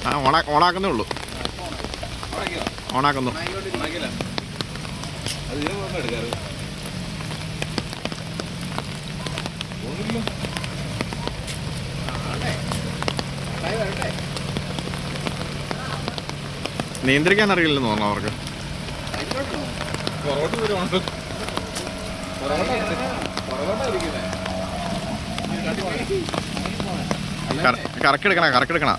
ആ ഓണാക്കുന്നേ ഉള്ളൂ. ഓണാക്കുന്നു. നിയന്ത്രിക്കാൻ അറിയില്ലെന്ന് തോന്നുന്നു അവർക്ക്. കറക്കെടുക്കണ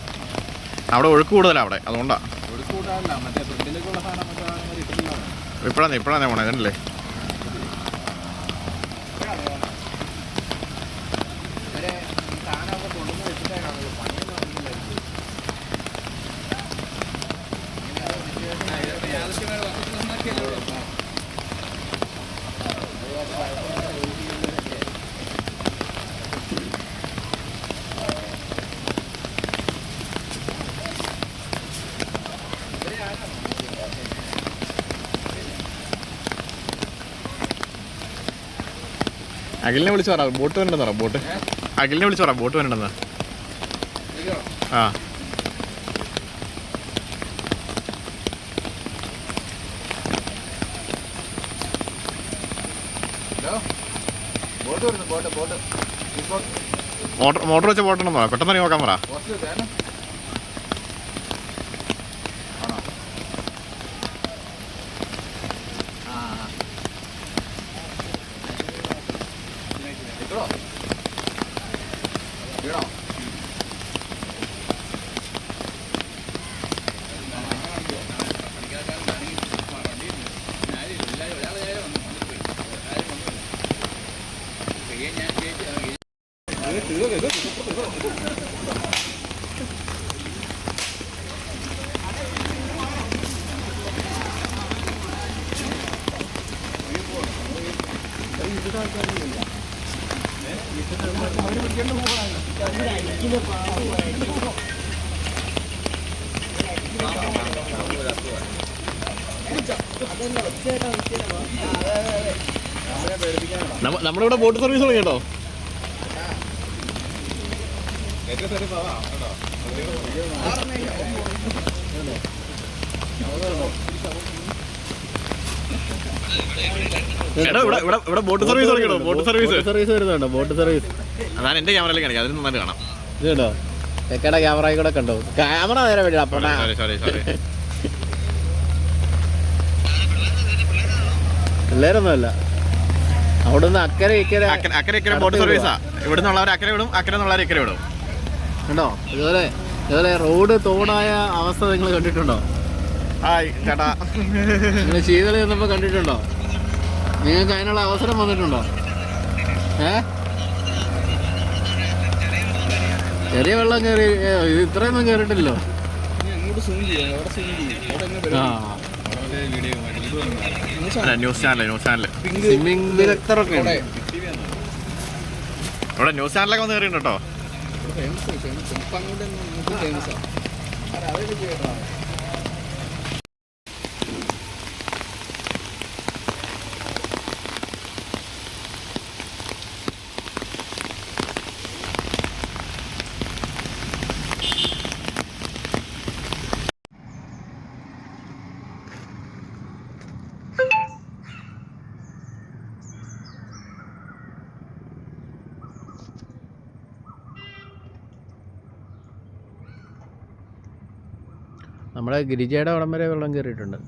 അവിടെ ഒഴുക്ക് കൂടുതലാണ് അവിടെ, അതുകൊണ്ടാ. ഇപ്പഴാന്നേ പോണേ ഇതല്ലേ. അഖിലിനെ വിളിച്ചു പറ ബോട്ട് വരണ്ടെന്ന് പറ. ബോട്ട് അഖിലിനെ വിളിച്ചു പറ ബോട്ട് വരണ്ടെന്ന്. ആ മോട്ടർ വെച്ച ബോട്ടുണ്ടെന്ന് പറ. പെട്ടെന്ന് തന്നെ നോക്കാൻ പറ. നമ്മളിവിടെ ബോട്ട് സർവീസ് തുടങ്ങി കേട്ടോ. ഇവിടെ ബോട്ട് സർവീസ് തുടങ്ങിയോ? ബോട്ട് സർവീസ് വരുന്നുണ്ടോ? ബോട്ട് സർവീസ് അതാണ് എന്റെ ക്യാമറയിൽ കാണിക്കാം. അതിൽ നന്നായിട്ട് കാണാം. ഇത് കേട്ടോ തെക്കയുടെ ക്യാമറയിൽ കൂടെ കണ്ടോ. ക്യാമറ നേരെ വേണ്ടി പിള്ളേരൊന്നുമല്ല. അവിടുന്ന് അക്കരെ ഇക്കരെ ബോട്ട് സർവീസാ. ഇവിടെ നിന്നുള്ളവർ അക്കരെ വിടും, അക്കരെ നിന്നുള്ളവർ ഇക്കരെ വിടും. കണ്ടോ ഇതുപോലെ റോഡ് തോടായ അവസ്ഥ നിങ്ങൾ കണ്ടിട്ടുണ്ടോ? ചേട്ടാ നിങ്ങൾ ശീതള ചെന്നപ്പോ കണ്ടിട്ടുണ്ടോ? നിങ്ങൾക്ക് അതിനുള്ള അവസരം വന്നിട്ടുണ്ടോ? ചെറിയ വെള്ളം കയറി ഇത്രയൊന്നും കയറിയിട്ടില്ലല്ലോ. ന്യൂസ് ചാനൽ സ്വിമ്മിംഗ് വിദഗ്ധരൊക്കെ ഉണ്ട് ഇവിടെ. ന്യൂസ് ചാനലൊക്കെ വന്ന് കയറിയിട്ടുണ്ട് കേട്ടോ. നമ്മുടെ ഗിരിജയുടെ അവിടം വരെ വെള്ളം കയറിയിട്ടുണ്ട്.